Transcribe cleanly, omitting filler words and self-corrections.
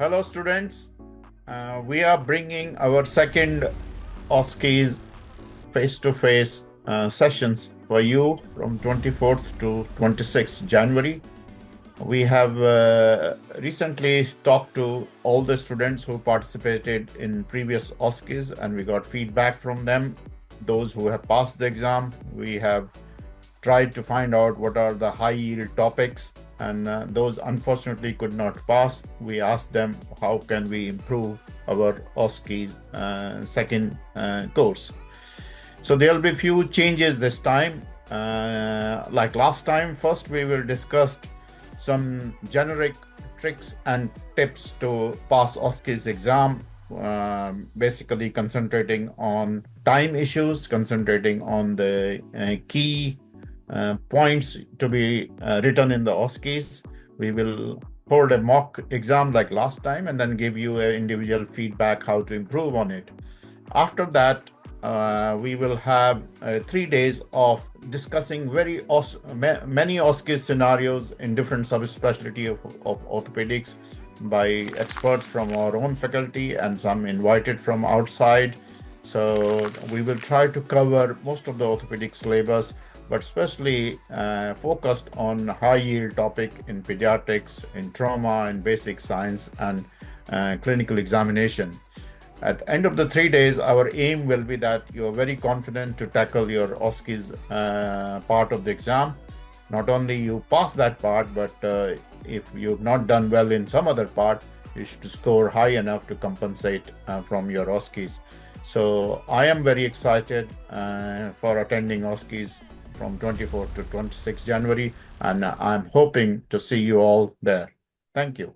Hello, students. We are bringing our second OSCEs face-to-face sessions for you from 24th to 26th January. We have recently talked to all the students who participated in previous OSCEs, and we got feedback from them. Those who have passed the exam, we have tried to find out what are the high-yield topics, and those unfortunately could not pass. We asked them how can we improve our OSCE's second course. So there will be few changes this time. Like last time, first we will discuss some generic tricks and tips to pass OSCE's exam, basically concentrating on time issues, concentrating on the key points to be written in the OSCEs. We will hold a mock exam like last time and then give you individual feedback how to improve on it. After that, we will have 3 days of discussing many OSCE scenarios in different subspecialty of orthopedics by experts from our own faculty and some invited from outside. So we will try to cover most of the orthopedic syllabus, but especially focused on high-yield topic in pediatrics, in trauma, in basic science, and clinical examination. At the end of the 3 days, our aim will be that you are very confident to tackle your OSCE's part of the exam. Not only you pass that part, but if you've not done well in some other part, you should score high enough to compensate from your OSCEs. So I am very excited for attending OSCEs from 24th to 26th January, and I'm hoping to see you all there. Thank you.